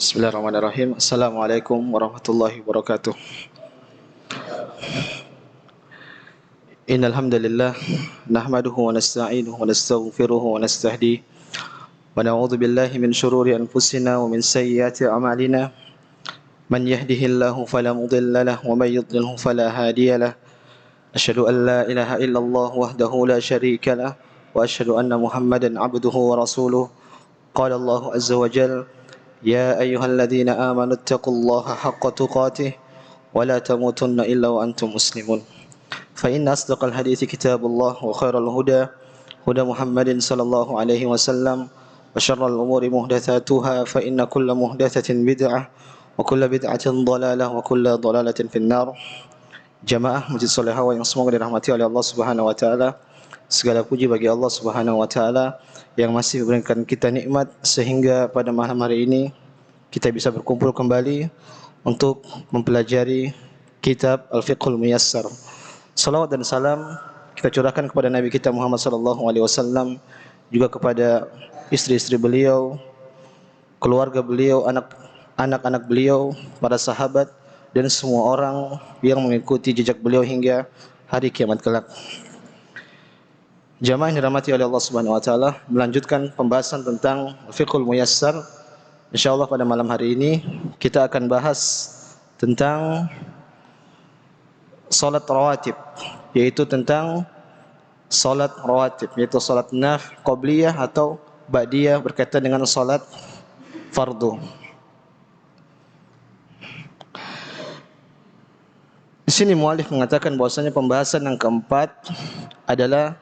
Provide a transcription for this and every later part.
Bismillahirrahmanirrahim. Assalamualaikum warahmatullahi wabarakatuh. Innal hamdalillah nahmaduhu wa nasta'inuhu wa nastaghfiruhu wa nastahdihi wa na'udzu billahi min shururi anfusina wa min sayyiati a'malina. Man yahdihillahu fala mudilla lahu wa man yudlilhu fala hadiya lahu. Asyhadu an la ilaha illallah wahdahu la syarika lahu wa asyhadu anna Muhammadan 'abduhu wa rasuluhu. Qala Allah azza wa jalla يا أيها الذين آمنوا اتقوا الله حق تقاته ولا تموتن إلا وأنتم مسلمون فإن أصدق الحديث كتاب الله وخير الهدى هدى محمد صلى الله عليه وسلم وشر الأمور محدثاتها فإن كل محدثة بدعة وكل بدعة ضلالة وكل ضلالة في النار. Jamaah Masjid Solehawa yang semoga dirahmati oleh Allah Subhanahu wa taala. Segala puji bagi Allah Subhanahu wa taala yang masih memberikan kita nikmat sehingga pada malam hari ini kita bisa berkumpul kembali untuk mempelajari kitab Al-Fiqhul Muyassar. Salawat dan salam kita curahkan kepada Nabi kita Muhammad sallallahu alaihi wasallam, juga kepada istri-istri beliau, keluarga beliau, anak-anak beliau, para sahabat dan semua orang yang mengikuti jejak beliau hingga hari kiamat kelak. Jamaah yang dirahmati oleh Allah Subhanahu wa taala, melanjutkan pembahasan tentang Fiqhul Muyassar. Insyaallah pada malam hari ini kita akan bahas tentang salat rawatib, yaitu tentang salat rawatib, yaitu salat qabliyah atau ba'diyah berkaitan dengan salat fardu. Di sini muallif mengatakan bahwasanya pembahasan yang keempat adalah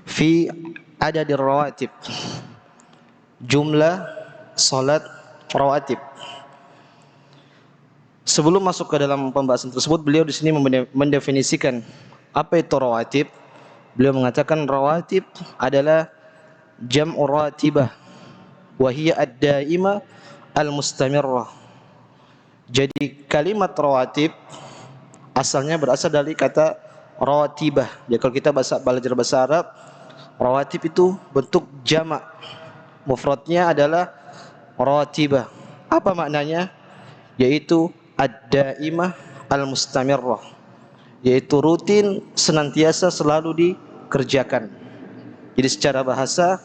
fi adadir rawatib, jumlah salat rawatib. Sebelum masuk ke dalam pembahasan tersebut, beliau di sini mendefinisikan apa itu rawatib. Beliau mengatakan rawatib adalah jam'u ratibah wa hiya ad-daimah al-mustamirrah. Jadi kalimat rawatib asalnya berasal dari kata rawatibah. Ya, kalau kita belajar bahasa Arab, rawatib itu bentuk jamak. Mufradnya adalah rawatibah. Apa maknanya? Yaitu ad-daimah al-mustamirrah, yaitu rutin, senantiasa, selalu dikerjakan. Jadi secara bahasa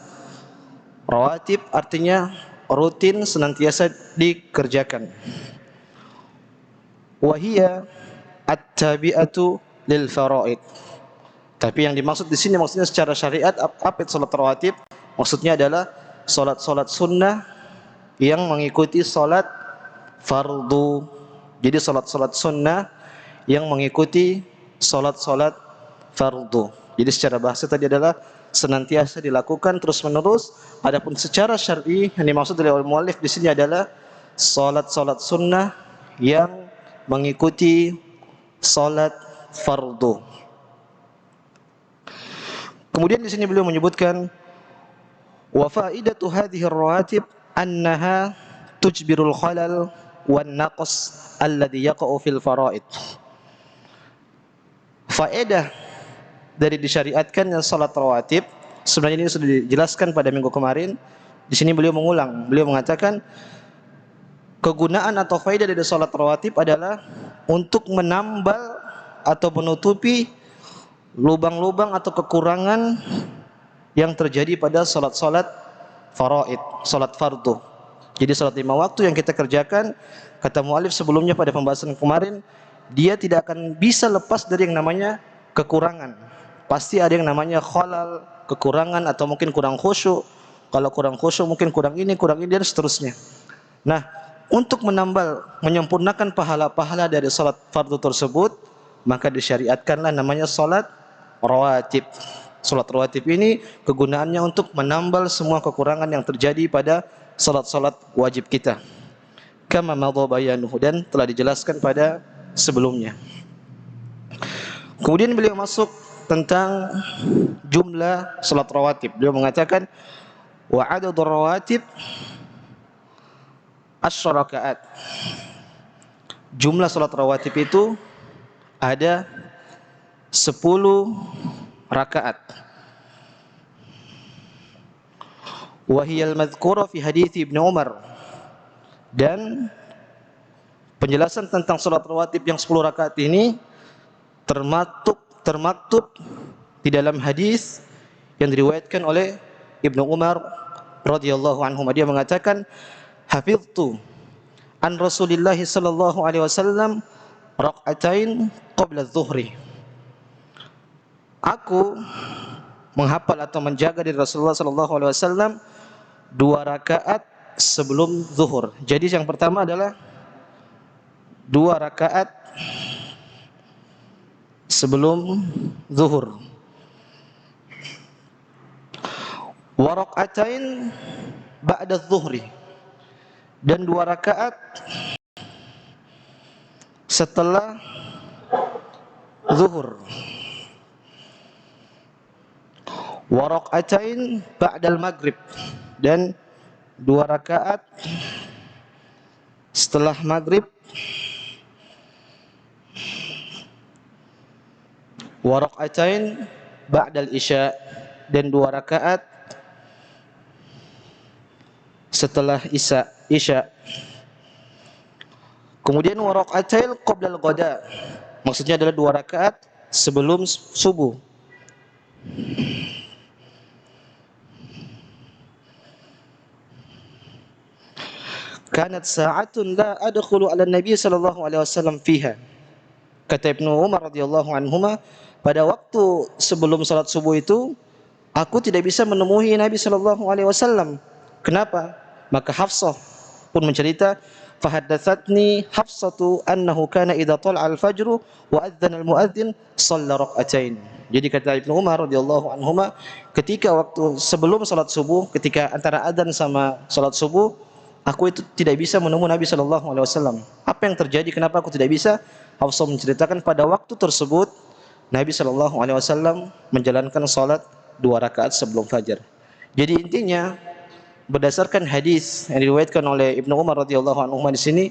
rawatib artinya rutin, senantiasa dikerjakan. Wahia at-tabi'atu lil faraid. Tapi yang dimaksud di sini maksudnya secara syariat apa itu salat rawatib? Maksudnya adalah salat-salat sunnah yang mengikuti salat fardu. Jadi salat-salat sunnah yang mengikuti salat-salat fardu. Jadi secara bahasa tadi adalah senantiasa dilakukan terus-menerus. Adapun secara syar'i yang dimaksud oleh muallif di sini adalah salat-salat sunnah yang mengikuti salat fardu. Kemudian di sini beliau menyebutkan wa faidatu hadhihi ar-rawatib annaha tujbirul khalal wan naqs alladhi yaqa'u fil faraid. Faedah dari disyariatkannya salat rawatib sebenarnya ini sudah dijelaskan pada minggu kemarin. Di sini beliau mengulang. Beliau mengatakan kegunaan atau faedah dari salat rawatib adalah untuk menambal atau menutupi lubang-lubang atau kekurangan yang terjadi pada salat-salat faraid, salat fardu. Jadi salat 5 waktu yang kita kerjakan, kata muallif sebelumnya pada pembahasan kemarin, dia tidak akan bisa lepas dari yang namanya kekurangan. Pasti ada yang namanya khalal, kekurangan, atau mungkin kurang khusyuk. Kalau kurang khusyuk mungkin kurang ini dan seterusnya. Nah, untuk menambal, menyempurnakan pahala-pahala dari salat fardu tersebut, maka disyariatkanlah namanya salat rawatib. Salat rawatib ini kegunaannya untuk menambal semua kekurangan yang terjadi pada salat-salat wajib kita. Kama madha bayanuhu, dan telah dijelaskan pada sebelumnya. Kemudian beliau masuk tentang jumlah salat rawatib. Beliau mengatakan wa adadur rawatib asy-rakaat. Jumlah salat rawatib itu ada 10 rakaat. wa hiya al-madhkura fi hadits Ibnu Umar. Dan penjelasan tentang salat rawatib yang 10 rakaat ini termaktub di dalam hadis yang diriwayatkan oleh Ibnu Umar radhiyallahu anhu. Dia mengatakan, hafiztu an Rasulillah sallallahu alaihi wasallam rakaatain qabla adh-dhuhri. Aku menghafal atau menjaga dari Rasulullah sallallahu alaihi wasallam 2 rakaat sebelum zuhur. Jadi yang pertama adalah 2 rakaat sebelum zuhur. Wa rakaatain ba'da adh-dhuhri, dan 2 rakaat setelah zuhur. Wa rakaatain ba'dal maghrib, dan 2 rakaat setelah maghrib. Wa rakaatain ba'dal isya, dan 2 rakaat setelah isya. Kemudian wa rakaatain qabla al-ghada, maksudnya adalah 2 rakaat sebelum subuh. Kanat sa'atun la adkhulu ala Nabi sallallahu alaihi wasallam fiha. Kata Ibnu Umar radhiyallahu anhuma, pada waktu sebelum salat subuh itu aku tidak bisa menemui Nabi sallallahu alaihi wasallam. Kenapa? Maka Hafsah pun mencerita, fahaddatsatni Hafsatu annahu kana idza tala'a al-fajr wa adzana al-muadzin shalla rak'atain. Jadi kata Ibnu Umar radhiyallahu anhuma, ketika waktu sebelum salat subuh, ketika antara adzan sama salat subuh, aku itu tidak bisa menemui Nabi sallallahu alaihi wasallam. Apa yang terjadi? Kenapa aku tidak bisa? Hafsah menceritakan pada waktu tersebut Nabi sallallahu alaihi wasallam menjalankan salat 2 rakaat sebelum fajar. Jadi intinya, berdasarkan hadis yang diriwayatkan oleh Ibnu Umar radhiyallahu anhu di sini,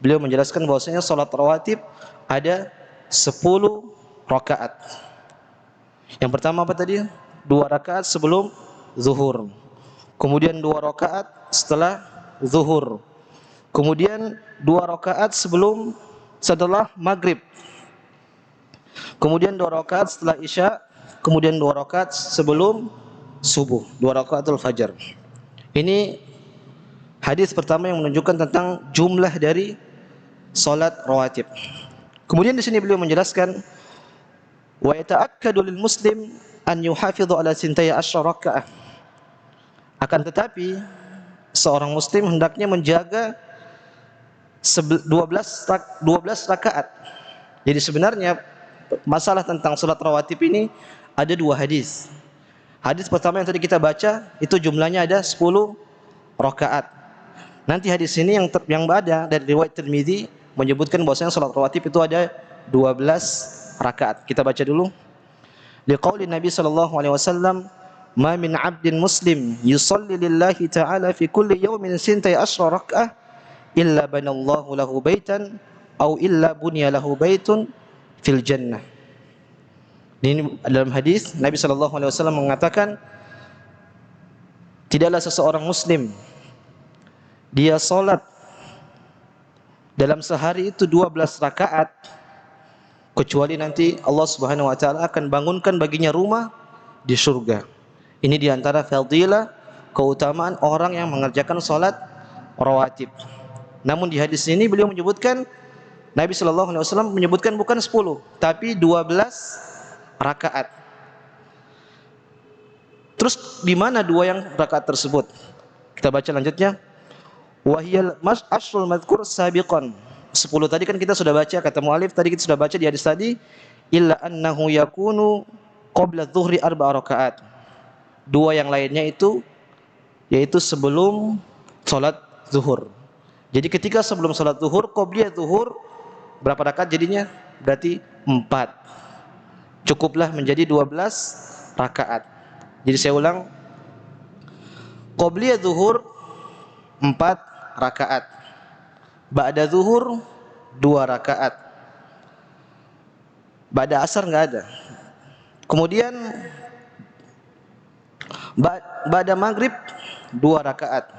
beliau menjelaskan bahwasanya salat rawatib ada 10 rakaat. Yang pertama apa tadi? 2 rakaat sebelum zuhur. Kemudian 2 rakaat setelah zuhur. Kemudian 2 rakaat setelah maghrib. Kemudian 2 rakaat setelah isya. Kemudian 2 rakaat sebelum subuh, 2 rakaatul fajar. Ini hadis pertama yang menunjukkan tentang jumlah dari salat rawatib. Kemudian di sini beliau menjelaskan, wa yata'akkadu lil muslim an yuhafidhu ala sintai asyra rakaah. Akan tetapi seorang muslim hendaknya menjaga 12 rakaat. Jadi sebenarnya masalah tentang salat rawatib ini ada 2 hadis. Hadis pertama yang tadi kita baca itu jumlahnya ada 10 rakaat. Nanti hadis ini yang ada dari riwayat Tirmizi menyebutkan bahwasanya salat rawatib itu ada 12 rakaat. Kita baca dulu. Liqauli Nabi sallallahu alaihi wasallam, "Ma min 'abdin muslim yusalli lillahi ta'ala fi kulli yawmin sintai asyra rak'ah illa banallahu lahu baitan aw illa bunya lahu baitun fil jannah." Ini dalam hadis Nabi sallallahu alaihi wasallam mengatakan, tidaklah seseorang muslim dia salat dalam sehari itu 12 rakaat kecuali nanti Allah Subhanahu wa taala akan bangunkan baginya rumah di surga. Ini di antara fadilah keutamaan orang yang mengerjakan salat rawatib. Namun di hadis ini beliau menyebutkan, Nabi sallallahu alaihi wasallam menyebutkan bukan 10 tapi 12 rakaat. Terus di mana 2 yang rakaat tersebut? Kita baca lanjutnya. Wahiyal ashrul madhkur sabiqan. 10 tadi kan kita sudah baca, kata muallif tadi kita sudah baca di hadis tadi, illa annahu yakunu qabla adh-dhuhri 4 rakaat. 2 yang lainnya itu yaitu sebelum salat zuhur. Jadi ketika sebelum salat zuhur, qobliyah zuhur, berapa rakaat jadinya? Berarti 4. Cukuplah menjadi 12 rakaat. Jadi saya ulang, qobliyah zuhur 4 rakaat, ba'da zuhur 2 rakaat, ba'da asar enggak ada. Kemudian ba'da maghrib 2 rakaat.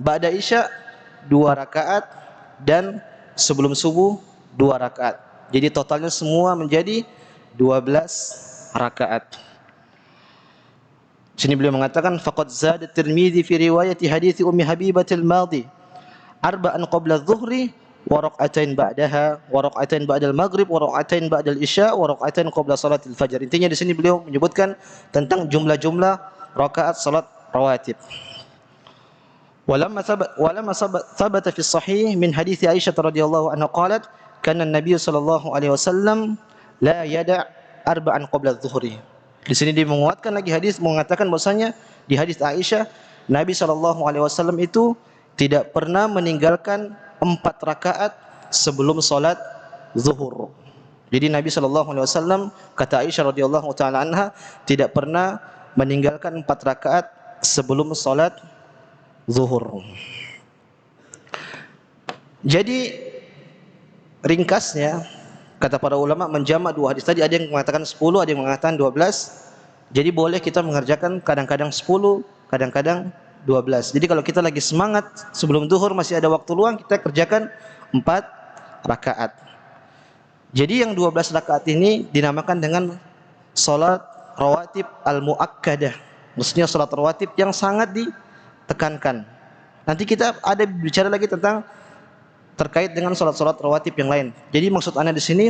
Ba'da Isya 2 rakaat dan sebelum subuh 2 rakaat. Jadi totalnya semua menjadi 12 rakaat. Sini beliau mengatakan faqad zada Tirmidzi fi riwayati hadits Ummi Habibah al-Madhi arba'an qabla adh-dhuhri wa rak'atain ba'daha wa rak'atain ba'dal maghrib wa rak'atain ba'dal isya wa rak'atain qabla salatil fajr. Intinya di sini beliau menyebutkan tentang jumlah-jumlah rakaat salat rawatib. ولما ثبت في الصحيح من حديث عائشة رضي الله عنها قالت كان النبي صلى الله عليه وسلم لا يدع أربعا قبل الظهر. Di sini dia menguatkan lagi hadis, mengatakan bahwasanya di hadis Aisyah Nabi sallallahu alaihi wasallam itu tidak pernah meninggalkan 4 rakaat sebelum salat zuhur. Jadi Nabi sallallahu alaihi wasallam, kata Aisyah radhiyallahu taala anha, tidak pernah meninggalkan 4 rakaat sebelum salat zuhur. Jadi ringkasnya kata para ulama menjamak 2 hadis tadi, ada yang mengatakan 10, ada yang mengatakan 12. Jadi boleh kita mengerjakan kadang-kadang 10, kadang-kadang 12. Jadi kalau kita lagi semangat sebelum zuhur masih ada waktu luang, kita kerjakan 4 rakaat. Jadi yang 12 rakaat ini dinamakan dengan salat rawatib al-muakkadah. Maksudnya salat rawatib yang sangat ditekankan. Nanti kita ada bicara lagi tentang terkait dengan salat-salat rawatib yang lain. Jadi maksud ana di sini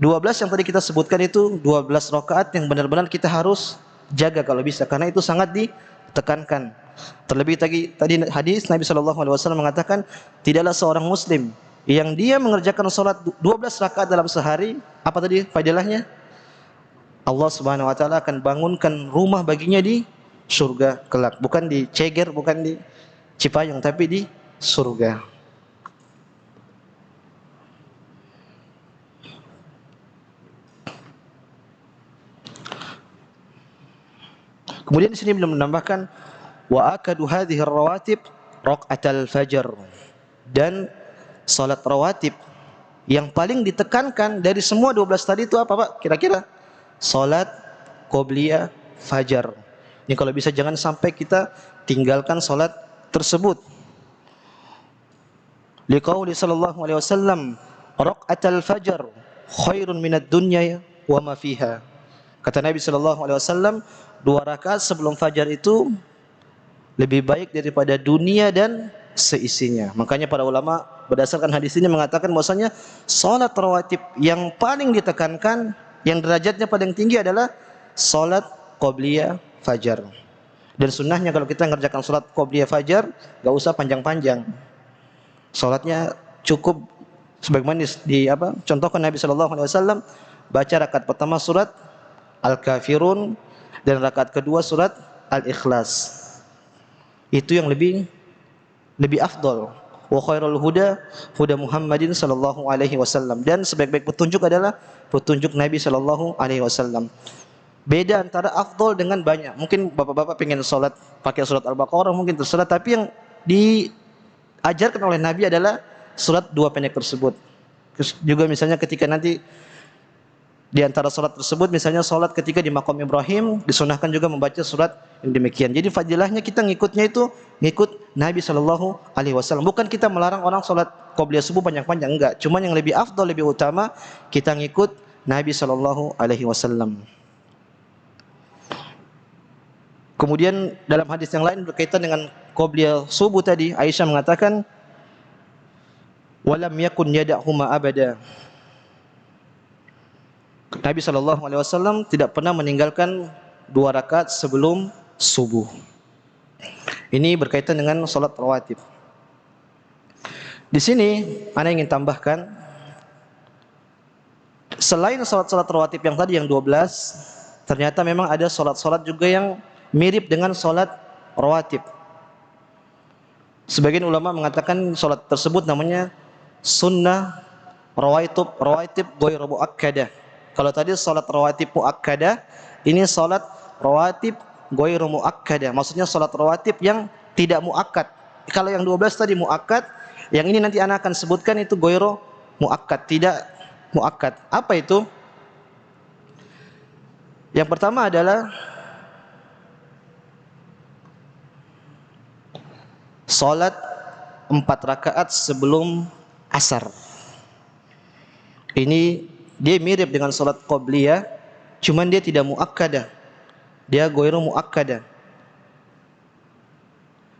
12 yang tadi kita sebutkan itu 12 rakaat yang benar-benar kita harus jaga kalau bisa, karena itu sangat ditekankan. Terlebih tadi hadis Nabi sallallahu alaihi wasallam mengatakan tidaklah seorang muslim yang dia mengerjakan salat 12 rakaat dalam sehari, apa tadi fadilahnya? Allah Subhanahu wa taala akan bangunkan rumah baginya di surga kelak, bukan di Ceger, bukan di Cipayung, tapi di surga. Kemudian di sini beliau menambahkan wa akadu hadhihi rawatib raqatal fajr, dan salat rawatib yang paling ditekankan dari semua 12 tadi itu apa Pak? Kira-kira salat qobliyah fajar. Ini kalau bisa jangan sampai kita tinggalkan salat tersebut. Liqauli sallallahu alaihi wasallam raqatal fajr khairun minad dunya wa ma fiha. Kata Nabi sallallahu alaihi wasallam, 2 rakaat sebelum fajar itu lebih baik daripada dunia dan seisinya. Makanya para ulama berdasarkan hadis ini mengatakan bahwasanya salat rawatib yang paling ditekankan, yang derajatnya paling tinggi adalah salat qobliyah fajar. Dan sunnahnya kalau kita mengerjakan salat qobliyah fajar, enggak usah panjang-panjang. Salatnya cukup sebagaimana contohkan Nabi sallallahu alaihi wasallam, baca rakaat pertama surat Al-Kafirun dan rakaat kedua surat Al-Ikhlas. Itu yang lebih afdal. Wa khairul huda huda Muhammadin sallallahu alaihi wasallam, dan sebaik-baik petunjuk adalah petunjuk Nabi sallallahu alaihi wasallam. Beda antara afdal dengan banyak. Mungkin bapak-bapak pengen salat pakai surat Al-Baqarah, mungkin terserah, tapi yang diajarkan oleh Nabi adalah surat 2 pendek tersebut. Juga misalnya ketika nanti di antara salat tersebut, misalnya salat ketika di maqam Ibrahim, disunahkan juga membaca surat yang demikian. Jadi fadilahnya kita ngikutnya itu ngikut Nabi sallallahu alaihi wasallam. Bukan kita melarang orang salat qobliyah subuh panjang-panjang, enggak. Cuma yang lebih afdal, lebih utama kita ngikut Nabi sallallahu alaihi wasallam. Kemudian dalam hadis yang lain berkaitan dengan qobliyah subuh tadi, Aisyah mengatakan walam yakun yad'uhuma abada. Nabi SAW tidak pernah meninggalkan 2 rakaat sebelum subuh. Ini berkaitan dengan salat rawatib. Di sini ana ingin tambahkan, selain salat-salat rawatib yang tadi yang 12, ternyata memang ada salat-salat juga yang mirip dengan salat rawatib. Sebagian ulama mengatakan salat tersebut namanya sunnah rawatib ghairu muakkadah. Kalau tadi salat rawatib muakkadah, ini salat rawatib ghairu muakkadah. Maksudnya salat rawatib yang tidak muakkad. Kalau yang 12 tadi muakkad, yang ini nanti ana akan sebutkan itu ghairu muakkad, tidak muakkad. Apa itu? Yang pertama adalah salat 4 rakaat sebelum asar. Ini dia mirip dengan salat qabliyah, cuman dia tidak muakkadah. Dia ghairu muakkadah.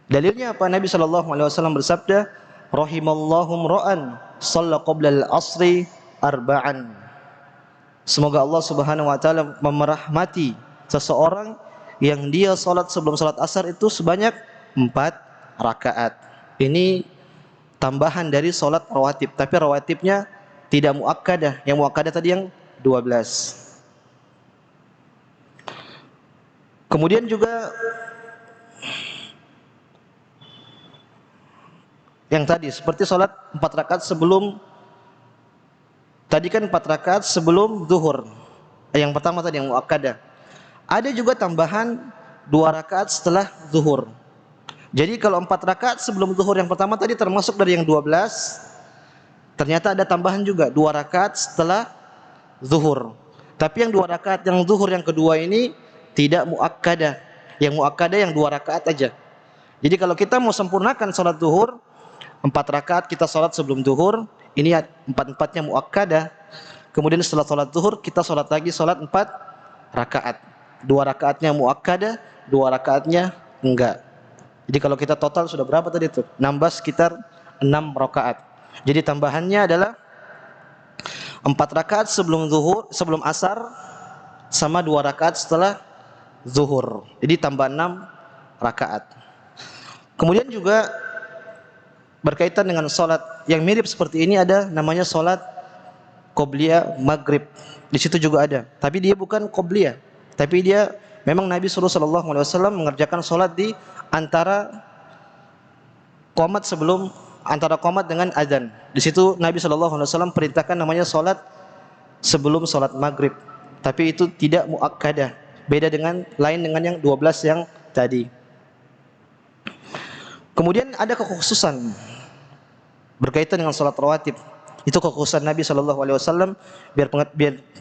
Dalilnya apa? Nabi SAW bersabda, rahimallahu ra'an shalla qabla al-asri arba'an. Semoga Allah Subhanahu wa taala merahmati seseorang yang dia salat sebelum salat asar itu sebanyak 4 rakaat. Ini tambahan dari salat rawatib, tapi rawatibnya tidak muakkadah. Yang muakkadah tadi yang 12. Kemudian juga yang tadi seperti salat 4 rakaat sebelum, tadi kan 4 rakaat sebelum zuhur. Yang pertama tadi yang muakkadah. Ada juga tambahan 2 rakaat setelah zuhur. Jadi kalau 4 rakaat sebelum zuhur yang pertama tadi termasuk dari yang 12, ternyata ada tambahan juga 2 rakaat setelah zuhur. Tapi yang 2 rakaat yang zuhur yang kedua ini tidak muakkadah. Yang muakkadah yang 2 rakaat aja. Jadi kalau kita mau sempurnakan salat zuhur, 4 rakaat kita salat sebelum zuhur, ini 4-4-nya muakkadah. Kemudian setelah salat zuhur kita salat lagi salat 4 rakaat. 2 rakaatnya muakkadah, 2 rakaatnya enggak. Jadi kalau kita total sudah berapa tadi itu? Nambah sekitar 6 rakaat. Jadi tambahannya adalah 4 rakaat sebelum zuhur, sebelum asar, sama 2 rakaat setelah zuhur. Jadi tambah 6 rakaat. Kemudian juga berkaitan dengan salat yang mirip seperti ini ada namanya salat qobliyah maghrib. Di situ juga ada, tapi dia bukan qobliyah, tapi dia memang Nabi sallallahu alaihi wasallam mengerjakan salat di antara qomat sebelum, antara qomat dengan azan. Di situ Nabi sallallahu alaihi wasallam perintahkan namanya salat sebelum salat maghrib, tapi itu tidak muakkadah. Beda dengan lain dengan yang 12 yang tadi. Kemudian ada kekhususan berkaitan dengan salat rawatib. Itu kekhususan Nabi sallallahu alaihi wasallam, biar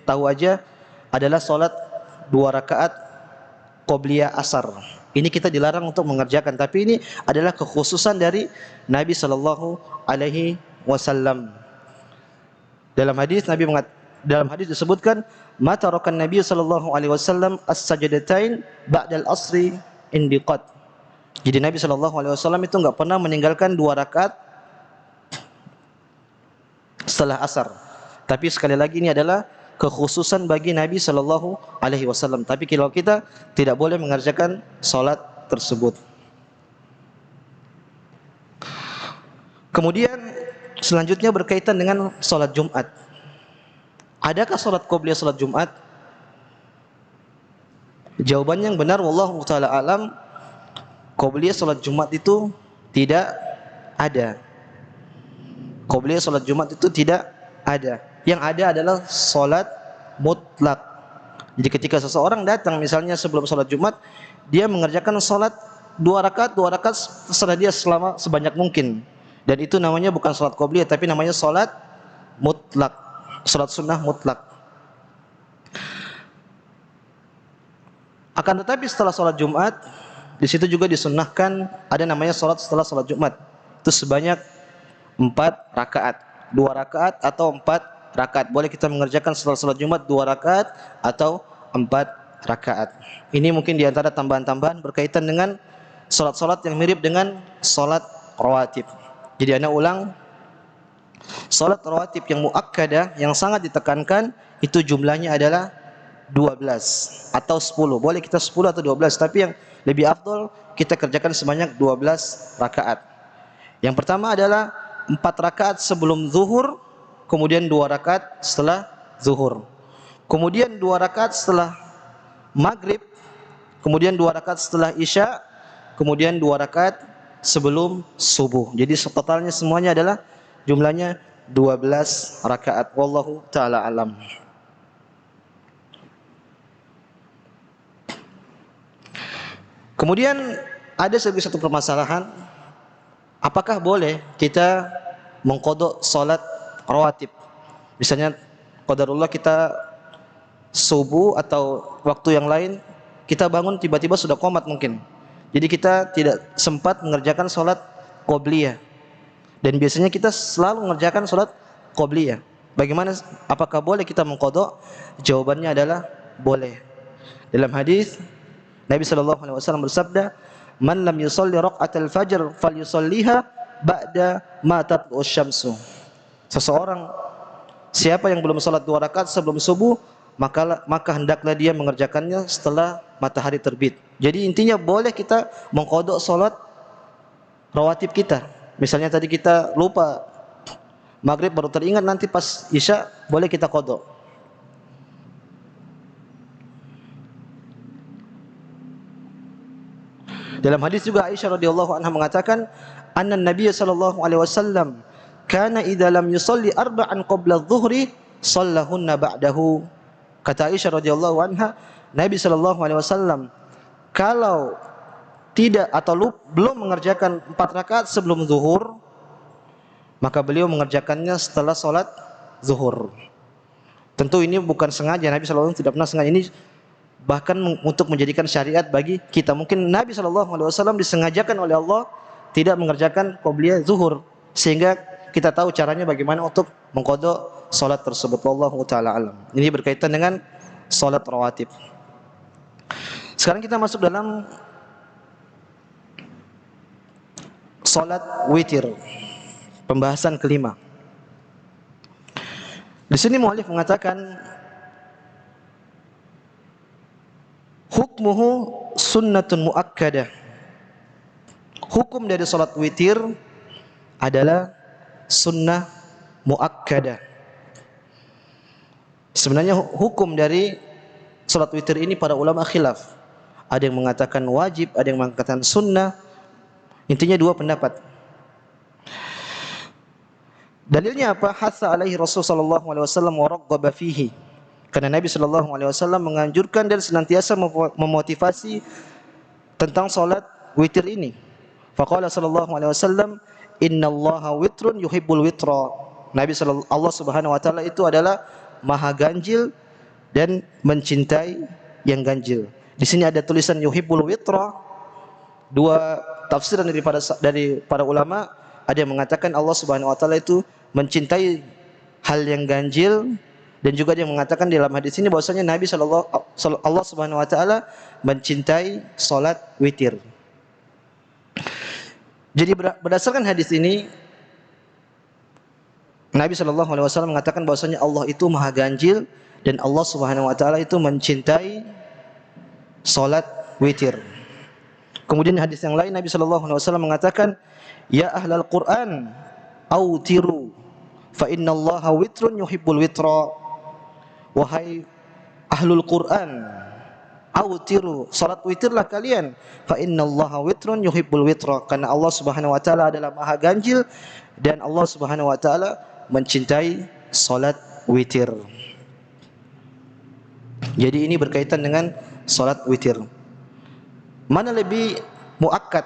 tahu aja, adalah salat 2 rakaat qobliyah asar. Ini kita dilarang untuk mengerjakan, tapi ini adalah kekhususan dari Nabi sallallahu alaihi wasallam. Dalam hadis disebutkan, ma tarakan Nabi sallallahu alaihi wasallam as-sajdatain ba'dal asri indiqat. Jadi Nabi sallallahu alaihi wasallam itu enggak pernah meninggalkan 2 rakaat setelah asar. Tapi sekali lagi ini adalah kekhususan bagi Nabi sallallahu alaihi wasallam. Tapi kalau kita tidak boleh mengerjakan salat tersebut. Kemudian selanjutnya berkaitan dengan salat Jumat. Adakah salat qobliyah salat Jumat? Jawabannya yang benar wallahu taala alam, qobliyah salat Jumat itu tidak ada. Qobliyah salat Jumat itu tidak ada. Yang ada adalah salat mutlak. Jadi ketika seseorang datang misalnya sebelum salat Jumat, dia mengerjakan salat 2 rakaat terserah dia selama sebanyak mungkin. Dan itu namanya bukan salat qobliyah, tapi namanya salat mutlak, salat sunnah mutlak. Akan tetapi setelah salat Jumat, di situ juga disunnahkan ada namanya salat setelah salat Jumat. Itu sebanyak 4 rakaat, 2 rakaat atau 4 rakaat. Boleh kita mengerjakan setelah salat Jumat 2 rakaat atau 4 rakaat. Ini mungkin diantara tambahan-tambahan berkaitan dengan salat-salat yang mirip dengan salat rawatib. Jadi ana ulang, salat rawatib yang muakkadah yang sangat ditekankan itu jumlahnya adalah 12 atau 10. Boleh kita 10 atau 12, tapi yang lebih afdal kita kerjakan sebanyak 12 rakaat. Yang pertama adalah 4 rakaat sebelum zuhur, kemudian 2 rakaat setelah zuhur, kemudian 2 rakaat setelah maghrib, kemudian 2 rakaat setelah isya, kemudian 2 rakaat sebelum subuh. Jadi totalnya semuanya adalah jumlahnya 12 rakaat. Wallahu taala alam. Kemudian ada satu permasalahan, apakah boleh kita mengqadha salat rawatib? Misalnya qadarullah kita subuh atau waktu yang lain kita bangun tiba-tiba sudah qomat mungkin. Jadi kita tidak sempat mengerjakan salat qobliyah. Dan biasanya kita selalu mengerjakan salat qobliyah. Bagaimana, apakah boleh kita mengqadha? Jawabannya adalah boleh. Dalam hadis Nabi sallallahu alaihi wasallam bersabda, "Man lam yusalli raq'atal fajr falyusalliha ba'da ma tatlu'us syamsu." Siapa yang belum salat 2 rakaat sebelum subuh, maka hendaklah dia mengerjakannya setelah matahari terbit. Jadi intinya boleh kita mengqadha salat rawatib kita. Misalnya tadi kita lupa maghrib, baru teringat nanti pas isya, boleh kita qadha. Dalam hadis juga Aisyah radhiyallahu anha mengatakan, "Anna Nabiy sallallahu alaihi wasallam kana idza lam yusalli arba'an qabla adh-dhuhri shallahunna ba'dahu." Kata Aisyah radhiyallahu anha, Nabi sallallahu alaihi wasallam kalau tidak atau belum mengerjakan 4 rakaat sebelum zuhur, maka beliau mengerjakannya setelah salat zuhur. Tentu ini bukan sengaja, Nabi sallallahu alaihi wasallam tidak pernah sengaja. Ini bahkan untuk menjadikan syariat bagi kita. Mungkin Nabi SAW disengajakan oleh Allah tidak mengerjakan qobliyah zuhur, sehingga kita tahu caranya bagaimana untuk mengqadha salat tersebut. Wallahu taala alam. Ini berkaitan dengan salat rawatib. Sekarang kita masuk dalam salat witir, pembahasan kelima. Di sini muallif mengatakan hukmuhu sunnatun muakkadah. Hukum dari salat witir adalah sunnah muakkadah. Sebenarnya hukum dari salat witir ini para ulama khilaf. Ada yang mengatakan wajib, ada yang mengatakan sunnah. Intinya 2 pendapat. Dalilnya apa? Hatha alaihi Rasul sallallahu alaihi wasallam wa raghaba fihi. Karena Nabi sallallahu alaihi wasallam menganjurkan dan senantiasa memotivasi tentang salat witir ini. Faqala sallallahu alaihi wasallam, "Innallaha witrun yuhibbul witra." Allah Subhanahu wa taala itu adalah maha ganjil dan mencintai yang ganjil. Di sini ada tulisan yuhibbul witra. 2 tafsiran dari para ulama. Ada yang mengatakan Allah Subhanahu wa taala itu mencintai hal yang ganjil, dan juga dia mengatakan dalam hadis ini bahwasanya Allah Subhanahu wa taala mencintai salat witir. Jadi berdasarkan hadis ini Nabi sallallahu alaihi wasallam mengatakan bahwasanya Allah itu maha ganjil dan Allah Subhanahu wa taala itu mencintai salat witir. Kemudian hadis yang lain Nabi sallallahu alaihi wasallam mengatakan, "Ya ahlal Qur'an, autiru fa innallaha witrun yuhibbul witra." Wahai ahlul Quran, autiru, salat witirlah kalian, fa innallaha witrun yuhibbul witra, karena Allah Subhanahu wa taala adalah maha ganjil dan Allah Subhanahu wa taala mencintai salat witir. Jadi ini berkaitan dengan salat witir. Mana lebih muakkad,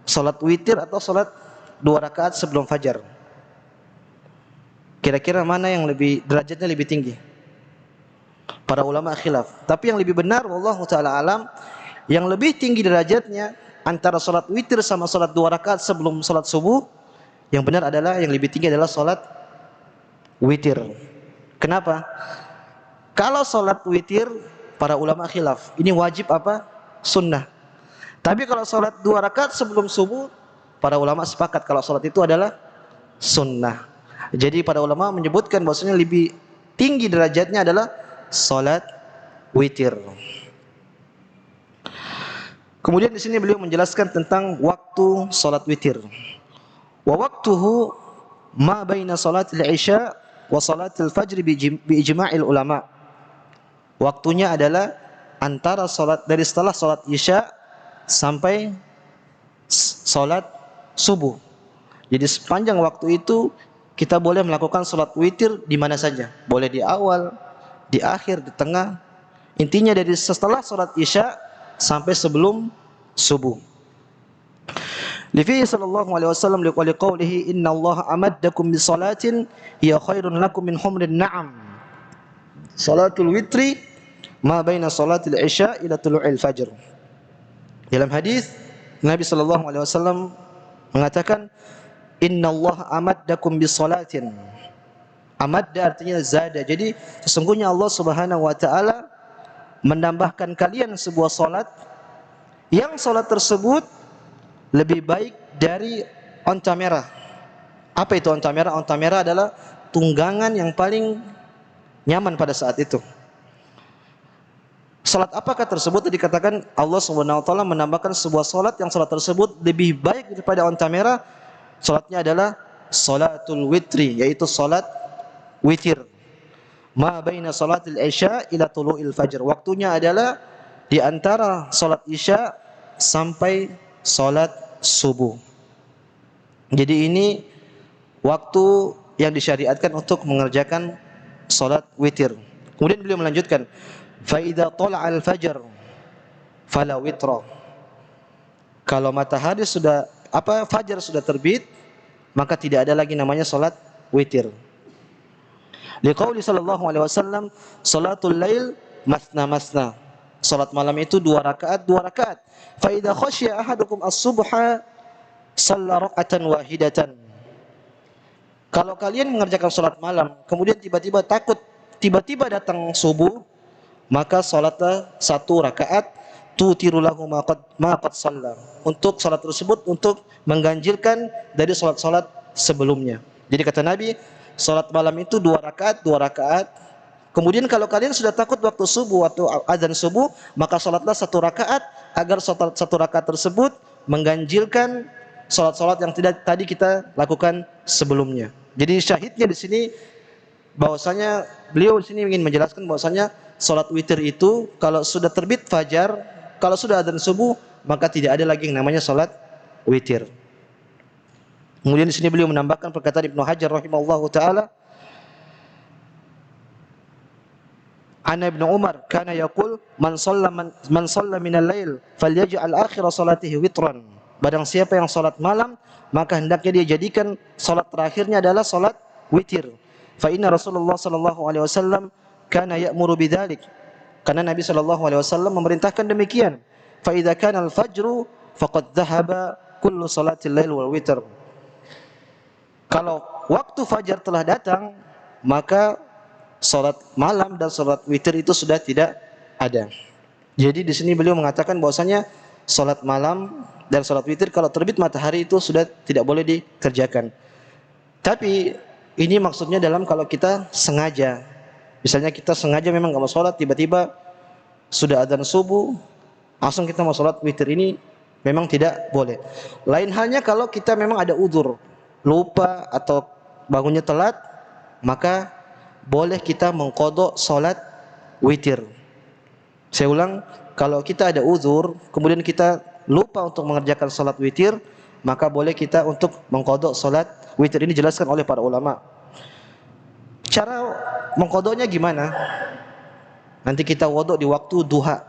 salat witir atau salat 2 rakaat sebelum fajar? Kira-kira mana yang derajatnya lebih tinggi? Para ulama khilaf. Tapi yang lebih benar, wallahu taala alam, yang lebih tinggi derajatnya antara salat witir sama salat 2 rakaat sebelum salat subuh, yang benar adalah yang lebih tinggi adalah salat witir. Kenapa? Kalau salat witir, para ulama khilaf. Ini wajib apa? Sunnah. Tapi kalau salat 2 rakaat sebelum subuh, para ulama sepakat kalau salat itu adalah sunnah. Jadi para ulama menyebutkan bahwasanya lebih tinggi derajatnya adalah salat witir. Kemudian di sini beliau menjelaskan tentang waktu salat witir. Wa waqtuhu ma baina salatil isya wa salatil fajr bi ijma'il ulama. Waktunya adalah antara setelah salat isya sampai salat subuh. Jadi sepanjang waktu itu kita boleh melakukan salat witir di mana saja. Boleh di awal, di akhir, di tengah. Intinya dari setelah salat isya sampai sebelum subuh. Lifi sallallahu alaihi wasallam liqaulihi innallaha amaddakum bi salatin hiya khairun lakum min humrin na'am. Salatul witri ma baina salatil isya ila tulu'il fajr. Dalam hadis Nabi sallallahu alaihi wasallam mengatakan innallaha amaddakum bisolatin. Amadda artinya zada. Jadi sesungguhnya Allah Subhanahu wa taala menambahkan kalian sebuah salat yang salat tersebut lebih baik dari onta merah. Apa itu onta merah? Onta merah adalah tunggangan yang paling nyaman pada saat itu. Salat apakah tersebut? Tadi dikatakan Allah Subhanahu wa taala menambahkan sebuah salat yang salat tersebut lebih baik daripada onta merah. Salatnya adalah salatul witri, yaitu salat witir. Ma baina salatil isya ila tulu'il fajr. Waktunya adalah di antara salat isya sampai salat subuh. Jadi ini waktu yang disyariatkan untuk mengerjakan salat witir. Kemudian beliau melanjutkan, fa idza tala'al fajr fala witra. Kalau matahari sudah fajar sudah terbit, maka tidak ada lagi namanya salat witir. Liqauli sallallahu alaihi wasallam, salatul lail masna masna. Salat malam itu 2 rakaat, 2 rakaat. Fa idza khasya ahadukum as-subha shalla raka'atan wahidatan. Kalau kalian mengerjakan salat malam, kemudian tiba-tiba takut, tiba-tiba datang subuh, maka salatlah 1 rakaat, tutiru lahu ma qad shalla. Untuk salat tersebut untuk mengganjilkan dari salat-salat sebelumnya. Jadi kata Nabi, salat malam itu 2 rakaat, 2 rakaat. Kemudian kalau kalian sudah takut waktu subuh, waktu azan subuh, maka salatlah 1 rakaat agar 1 rakaat tersebut mengganjilkan salat-salat yang tidak tadi kita lakukan sebelumnya. Jadi syahidnya di sini bahwasanya beliau di sini ingin menjelaskan bahwasanya salat witir itu kalau sudah terbit fajar, kalau sudah azan subuh, maka tidak ada lagi yang namanya salat witir. Kemudian di sini beliau menambahkan perkataan Ibnu Hajar rahimahullahu taala, Ana Ibnu Umar kana yaqul man shalla min al-lail falyaj'al akhir salatihi witran. Barang siapa yang salat malam, maka hendaknya dia jadikan salat terakhirnya adalah salat witir. Fa inna Rasulullah sallallahu alaihi wasallam kana ya'muru bidzalik. Karena Nabi sallallahu alaihi wasallam memerintahkan demikian. Fa idza kana al-fajru faqad dhahaba kullu salatil lail wal witr. Kalau waktu fajar telah datang, maka salat malam dan salat witir itu sudah tidak ada. Jadi di sini beliau mengatakan bahwasanya salat malam dan salat witir kalau terbit matahari itu sudah tidak boleh dikerjakan. Tapi ini maksudnya dalam kalau kita sengaja. Misalnya kita sengaja memang enggak mau salat, tiba-tiba sudah adzan subuh, langsung kita mau salat witir, ini memang tidak boleh. Lain halnya kalau kita memang ada udzur, lupa atau bangunnya telat, maka boleh kita mengqadha salat witir. Saya ulang, kalau kita ada uzur, kemudian kita lupa untuk mengerjakan salat witir, maka boleh kita untuk mengqadha salat witir. Ini dijelaskan oleh para ulama. Cara mengqadhanya gimana? Nanti kita wudu di waktu duha.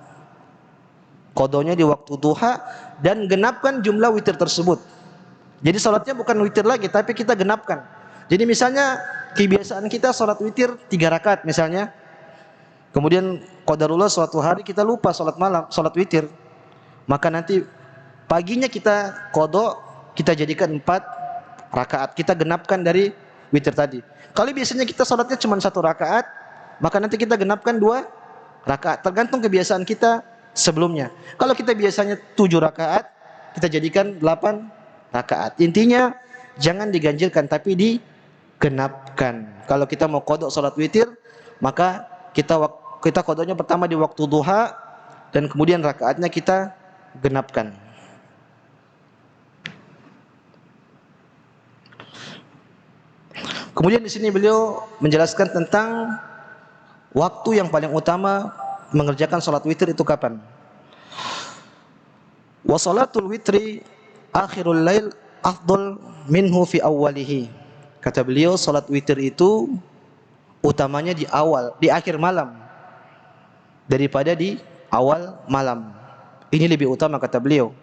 Qadhanya di waktu duha dan genapkan jumlah witir tersebut. Jadi salatnya bukan witir lagi, tapi kita genapkan. Jadi misalnya kebiasaan kita salat witir 3 rakaat misalnya. Kemudian qadarullah suatu hari kita lupa salat malam, salat witir. Maka nanti paginya kita qadha, kita jadikan 4 rakaat. Kita genapkan dari witir tadi. Kalau biasanya kita salatnya cuma 1 rakaat, maka nanti kita genapkan 2 rakaat. Tergantung kebiasaan kita sebelumnya. Kalau kita biasanya 7 rakaat, kita jadikan 8 rakaat. Intinya jangan diganjilkan tapi digenapkan. Kalau kita mau qadha salat witir, maka kita qadhanya pertama di waktu duha dan kemudian rakaatnya kita genapkan. Kemudian di sini beliau menjelaskan tentang waktu yang paling utama mengerjakan salat witir itu kapan. Wa salatul witri akhirul lail afdal minhu fi awwalihi. Kata beliau, salat witir itu utamanya di awal, di akhir malam daripada di awal malam. Ini lebih utama kata beliau.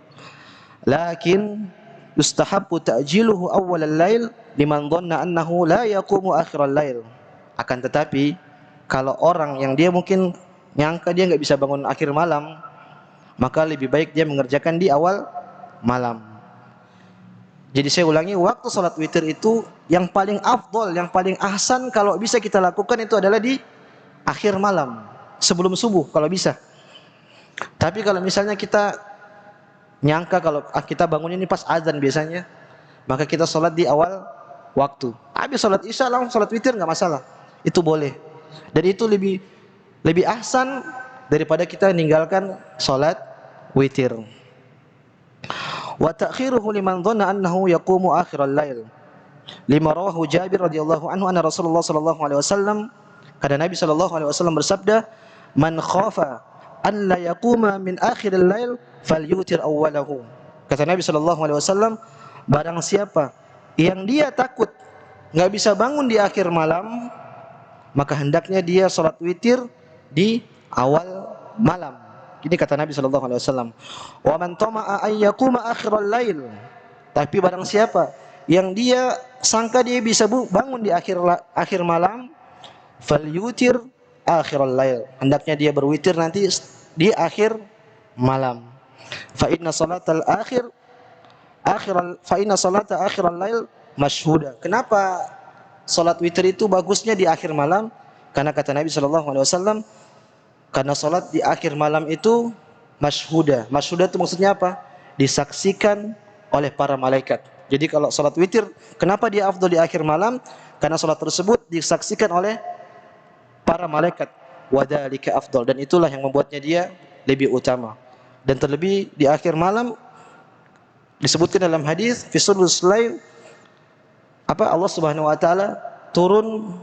Lakin yustahabbu ta'jiluhu awwal al-lail liman dhanna annahu la yaqumu akhir al-lail. Akan tetapi kalau orang yang dia mungkin nyangka dia enggak bisa bangun akhir malam, maka lebih baik dia mengerjakan di awal malam. Jadi saya ulangi, waktu salat witir itu yang paling afdol, yang paling ahsan kalau bisa kita lakukan itu adalah di akhir malam, sebelum subuh kalau bisa. Tapi kalau misalnya kita nyangka kalau kita bangun ini pas azan biasanya, maka kita sholat di awal waktu. Habis sholat isya langsung sholat witir nggak masalah, itu boleh. Dan itu lebih lebih ahsan daripada kita meninggalkan sholat witir. Wa ta'khiruhu liman dhanna annahu yaqumu akhiral lail. Lima rawahu Jabir radhiyallahu anhu anna Rasulullah sallallahu alaihi wasallam, kata Nabi sallallahu alaihi wasallam bersabda, "Man khafa an la yaquma min akhiril lail falyutir awwalahu." Kata Nabi sallallahu alaihi wasallam, barang siapa yang dia takut enggak bisa bangun di akhir malam, maka hendaknya dia salat witir di awal malam. Ini kata Nabi sallallahu alaihi wasallam. Wa man tama'a ay yaquma akhiral lail. Tapi barang siapa yang dia sangka dia bisa bangun di akhir malam, falyutir akhiral lail. Hendaknya dia berwitir nanti di akhir malam. Fa inna salatal salata akhiral lail masyhuda. Kenapa salat witir itu bagusnya di akhir malam? Karena kata Nabi sallallahu alaihi wasallam, karena salat di akhir malam itu masyhuda. Masyhuda itu maksudnya apa? Disaksikan oleh para malaikat. Jadi kalau salat witir, kenapa dia afdal di akhir malam? Karena salat tersebut disaksikan oleh para malaikat. Wadzalika afdal, dan itulah yang membuatnya dia lebih utama. Dan terlebih di akhir malam disebutkan dalam hadis fi sulus lail, Allah Subhanahu wa taala turun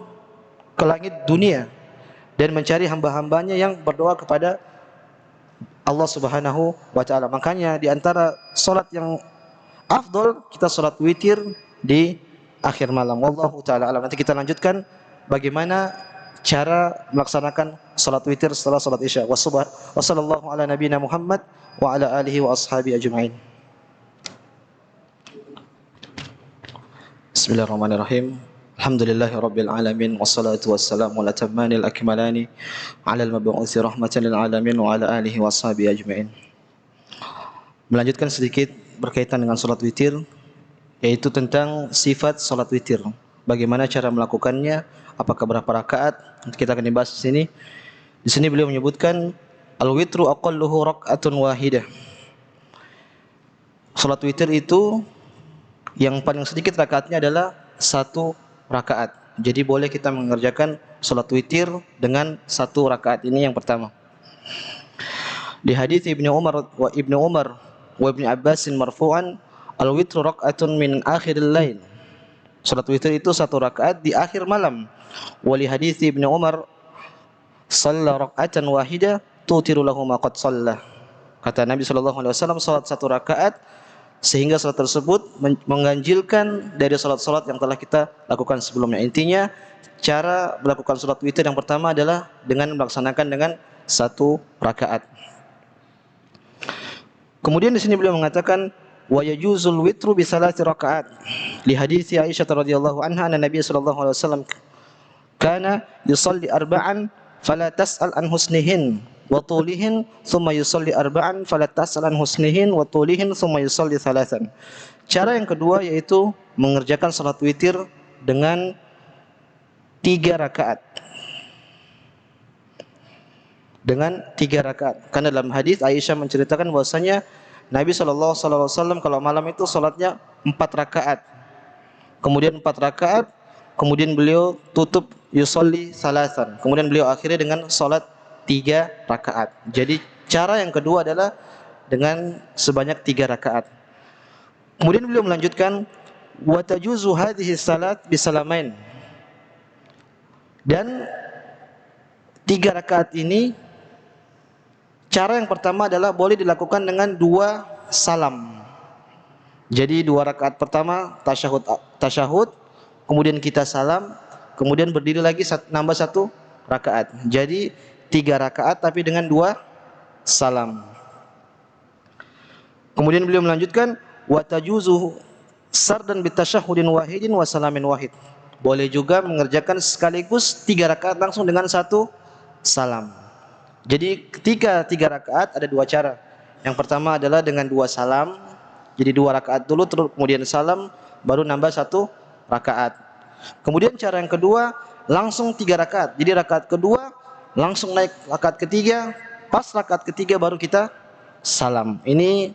ke langit dunia dan mencari hamba-hambanya yang berdoa kepada Allah Subhanahu wa taala. Makanya di antara salat yang afdal kita salat witir di akhir malam. Wallahu taala alam. Nanti kita lanjutkan bagaimana cara melaksanakan salat witir setelah salat isya. Wassallallahu ala nabiyina Muhammad wa ala alihi wa ashabi ajma'in. Bismillahirrahmanirrahim. Alhamdulillahi rabbil alamin, wassalatu wassalamu ala tammanil akmalani ala al-mab'uthi rahmatan lil alamin wa ala alihi wa ashabi ajma'in. Melanjutkan sedikit berkaitan dengan salat witir, yaitu tentang sifat salat witir. Bagaimana cara melakukannya, apakah berapa rakaat? Kita akan dibahas di sini. Di sini beliau menyebutkan al-witru aqalluhu rak'atun wahidah. Salat witir itu yang paling sedikit rakaatnya adalah 1 rakaat. Jadi boleh kita mengerjakan salat witir dengan 1 rakaat ini yang pertama. Di hadis Ibnu Umar wa Ibnu Abbas marfu'an, al-witru rak'atun min akhiril lail. Salat witir itu 1 rakaat di akhir malam. Wa li hadis Ibnu Umar, shalla rak'atan wahidah tutiru lahu ma qad shalla. Kata Nabi sallallahu alaihi wasallam, salat 1 rakaat sehingga salat tersebut mengganjilkan dari salat-salat yang telah kita lakukan sebelumnya. Intinya cara melakukan salat witir yang pertama adalah dengan melaksanakan dengan 1 rakaat. Kemudian di sini beliau mengatakan wa yajuzul witru bi 3 rakaat. Li hadits Aisyah radhiyallahu anha, anna Nabi sallallahu alaihi wasallam kana yusalli arba'an fala tas'al an husnihin wa tulihin thumma yusalli arba'an fala tas'al an husnihin wa tulihin thumma yusalli thalathan. Cara yang kedua yaitu mengerjakan salat witir dengan 3 rakaat. Dengan 3 rakaat. Karena dalam hadis Aisyah menceritakan bahwasanya Nabi sallallahu alaihi wasallam kalau malam itu salatnya 4 rakaat. Kemudian 4 rakaat, kemudian beliau tutup yusolli salasan. Kemudian beliau akhiri dengan salat 3 rakaat. Jadi cara yang kedua adalah dengan sebanyak 3 rakaat. Kemudian beliau melanjutkan wa tajuzu hadhihi salat bisalamain. Dan 3 rakaat ini cara yang pertama adalah boleh dilakukan dengan 2 salam. Jadi 2 rakaat pertama tasyahud, kemudian kita salam, kemudian berdiri lagi nambah 1 rakaat. Jadi 3 rakaat tapi dengan 2 salam. Kemudian beliau melanjutkan wa tajuzu sardan bitasyahudin wahidin wa salamin wahid. Boleh juga mengerjakan sekaligus 3 rakaat langsung dengan 1 salam. Jadi ketika 3 rakaat ada 2 cara. Yang pertama adalah dengan 2 salam. Jadi 2 rakaat dulu, terus kemudian salam, baru nambah 1 rakaat. Kemudian cara yang kedua, langsung 3 rakaat. Jadi rakaat kedua langsung naik rakaat ketiga, pas rakaat ketiga baru kita salam. Ini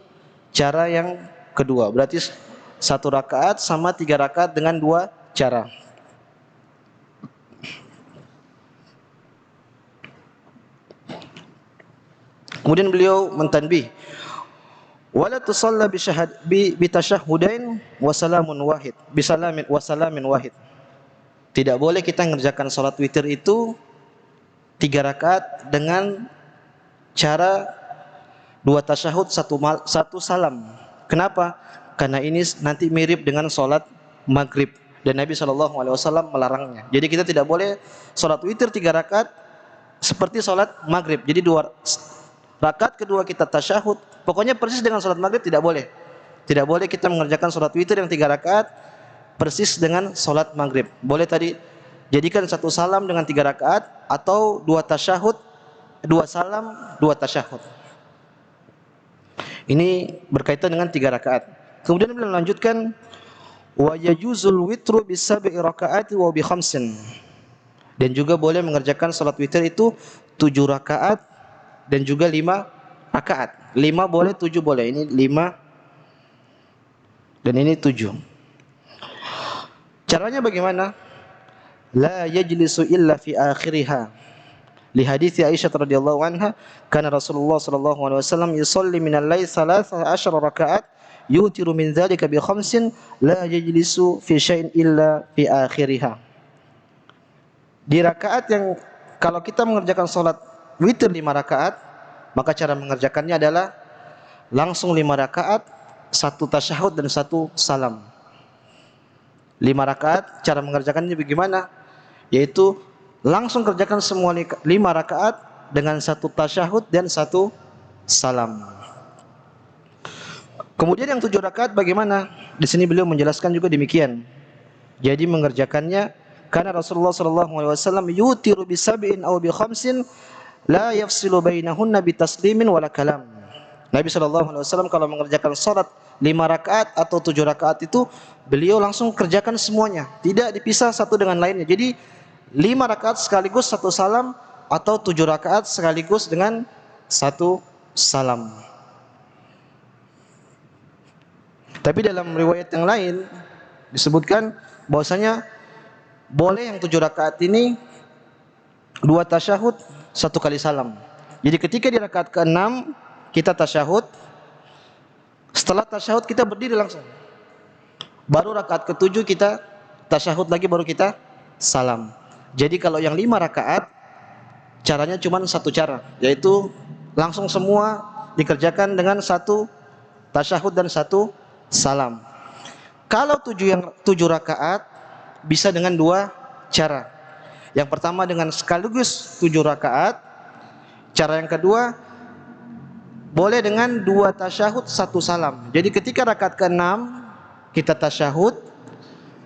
cara yang kedua. Berarti 1 rakaat sama 3 rakaat dengan 2 cara. Kemudian beliau mentanbih, wala tusalla bi tashahhudain wa salamun wahid, wa salamin wahid. Tidak boleh kita mengerjakan salat witir itu 3 rakaat dengan cara 2 tasyahud, 1 salam. Kenapa? Karena ini nanti mirip dengan salat maghrib dan Nabi SAW melarangnya. Jadi kita tidak boleh salat witir 3 rakaat seperti salat maghrib. Jadi 2 rakaat kedua kita tasyahud, pokoknya persis dengan salat maghrib tidak boleh. Tidak boleh kita mengerjakan salat witir yang 3 rakaat persis dengan salat maghrib. Boleh tadi jadikan 1 salam dengan 3 rakaat, atau 2 tasyahud, 2 salam, 2 tasyahud. Ini berkaitan dengan 3 rakaat. Kemudian beliau melanjutkan, wa yajuzul witru bi 7 rakaat wa bi 5. Dan juga boleh mengerjakan salat witir itu 7 rakaat dan juga 5 rakaat. 5 boleh, 7 boleh. Ini 5 dan ini 7. Caranya bagaimana? La yajlisu illa fi akhiriha. Li hadits Aisyah radhiyallahu anha, kana Rasulullah sallallahu alaihi wasallam yusalli min al-lail 13 rakaat, yutiru min dzalika bi 5, la yajlisu fi syai'in illa fi akhiriha. Di rakaat yang kalau kita mengerjakan salat witir 5 rakaat, maka cara mengerjakannya adalah langsung 5 rakaat, 1 tasyahud dan 1 salam. 5 rakaat, cara mengerjakannya bagaimana? Yaitu langsung kerjakan semua 5 rakaat dengan 1 tasyahud dan 1 salam. Kemudian yang 7 rakaat bagaimana? Di sini beliau menjelaskan juga demikian. Jadi mengerjakannya karena Rasulullah SAW yutiru bi 7 aw bi 5 la yafsilu bainahunna bi taslimin wala kalam. Nabi SAW kalau mengerjakan salat 5 rakaat atau 7 rakaat itu beliau langsung kerjakan semuanya, tidak dipisah satu dengan lainnya. Jadi 5 rakaat sekaligus 1 salam, atau 7 rakaat sekaligus dengan 1 salam. Tapi dalam riwayat yang lain disebutkan bahwasanya boleh yang 7 rakaat ini 2 tasyahud, 1 kali salam. Jadi ketika di rakaat ke-6 kita tasyahud, setelah tasyahud kita berdiri langsung. Baru rakaat ke-7 kita tasyahud lagi, baru kita salam. Jadi kalau yang 5 rakaat caranya cuma 1 cara, yaitu langsung semua dikerjakan dengan 1 tasyahud dan 1 salam. Kalau 7 rakaat bisa dengan 2 cara. Yang pertama dengan sekaligus 7 rakaat. Cara yang kedua boleh dengan 2 tasyahud 1 salam. Jadi ketika rakaat ke-6 kita tasyahud,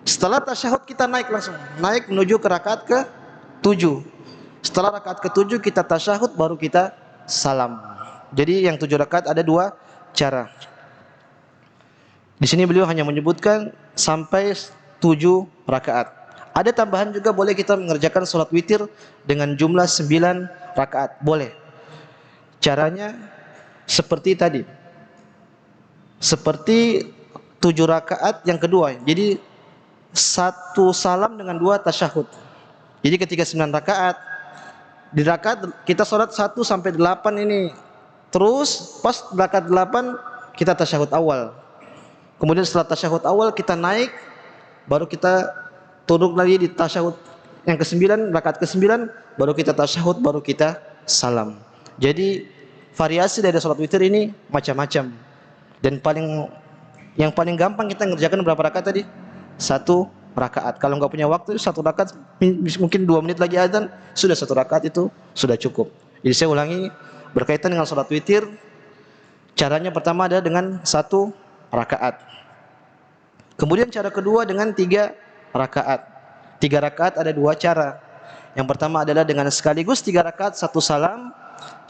setelah tasyahud kita naik langsung, naik menuju ke rakaat ke-7. Setelah rakaat ke-7 kita tasyahud, baru kita salam. Jadi yang 7 rakaat ada 2 cara. Di sini beliau hanya menyebutkan sampai 7 rakaat. Ada tambahan juga, boleh kita mengerjakan salat witir dengan jumlah 9 rakaat. Boleh. Caranya seperti tadi. Seperti 7 rakaat yang kedua. Jadi 1 salam dengan 2 tasyahud. Jadi ketika 9 rakaat, di rakaat kita salat 1 sampai 8 ini. Terus pas rakaat 8 kita tasyahud awal. Kemudian setelah tasyahud awal kita naik, baru kita turun lagi di tasyahud yang ke-9, rakaat ke-9, baru kita tasyahud, baru kita salam. Jadi variasi dari salat witir ini macam-macam. Dan yang paling gampang kita ngerjakan berapa rakaat tadi? 1 rakaat. Kalau nggak punya waktu 1 rakaat, mungkin 2 menit lagi azan, sudah 1 rakaat itu sudah cukup. Jadi saya ulangi, berkaitan dengan salat witir, caranya pertama adalah dengan 1 rakaat. Kemudian cara kedua dengan 3 rakaat. 3 rakaat ada 2 cara. Yang pertama adalah dengan sekaligus 3 rakaat 1 salam.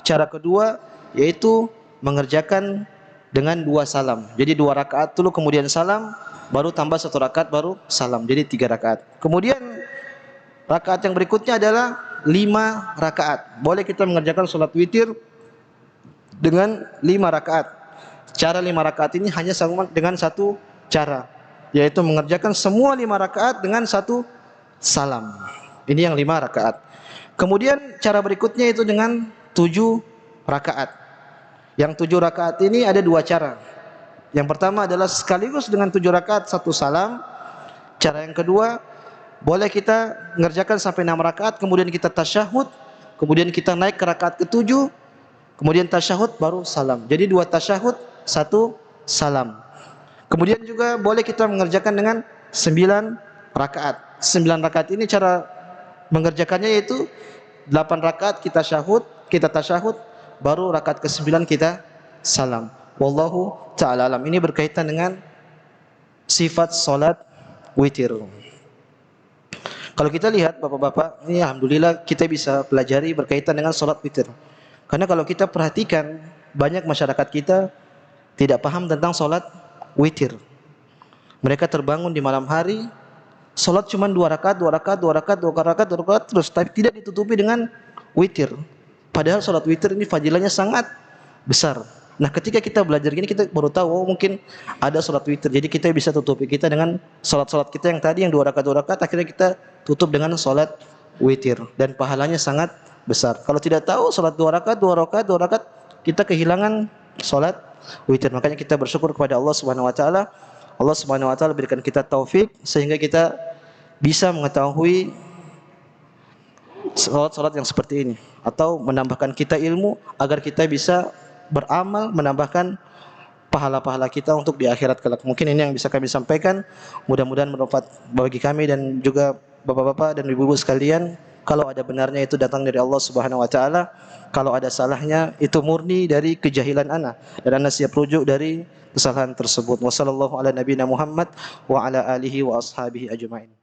Cara kedua yaitu mengerjakan dengan 2 salam. Jadi 2 rakaat dulu kemudian salam, baru tambah 1 rakaat baru salam. Jadi 3 rakaat. Kemudian rakaat yang berikutnya adalah 5 rakaat. Boleh kita mengerjakan salat witir dengan 5 rakaat. Cara 5 rakaat ini hanya sama dengan satu cara, yaitu mengerjakan semua 5 rakaat dengan 1 salam. Ini yang 5 rakaat. Kemudian cara berikutnya itu dengan 7 rakaat. Yang 7 rakaat ini ada 2 cara. Yang pertama adalah sekaligus dengan 7 rakaat 1 salam. Cara yang kedua, boleh kita mengerjakan sampai 6 rakaat, kemudian kita tasyahud, kemudian kita naik ke rakaat ke-7, kemudian tasyahud baru salam. Jadi 2 tasyahud, 1 salam. Kemudian juga boleh kita mengerjakan dengan 9 rakaat. 9 rakaat ini cara mengerjakannya yaitu 8 rakaat kita tasyahud, baru rakaat ke-9 kita salam. Wallahu ta'ala alam. Ini berkaitan dengan sifat salat witir. Kalau kita lihat Bapak-bapak, ini alhamdulillah kita bisa pelajari berkaitan dengan salat witir. Karena kalau kita perhatikan, banyak masyarakat kita tidak paham tentang salat witir. Mereka terbangun di malam hari, salat cuma 2 rakaat, 2 rakaat, 2 rakaat, 2 rakaat, 2 rakaat terus, tapi tidak ditutupi dengan witir. Padahal salat witir ini fadilahnya sangat besar. Nah, ketika kita belajar gini kita baru tahu oh mungkin ada salat witir. Jadi kita bisa tutupi kita dengan salat-salat kita yang tadi yang 2 rakaat 2 rakaat, akhirnya kita tutup dengan salat witir dan pahalanya sangat besar. Kalau tidak tahu salat 2 rakaat 2 rakaat 2 rakaat, kita kehilangan salat witir. Makanya kita bersyukur kepada Allah Subhanahu wa taala. Allah Subhanahu wa taala berikan kita taufik sehingga kita bisa mengetahui salat-salat yang seperti ini atau menambahkan kita ilmu agar kita bisa beramal, menambahkan pahala-pahala kita untuk di akhirat kelak. Mungkin ini yang bisa kami sampaikan. Mudah-mudahan bermanfaat bagi kami dan juga bapak-bapak dan ibu-ibu sekalian. Kalau ada benarnya itu datang dari Allah Subhanahu wa taala. Kalau ada salahnya itu murni dari kejahilan ana dan ana siap rujuk dari kesalahan tersebut. Wassallallahu ala nabiyina Muhammad wa ala alihi wa ashabihi ajmain.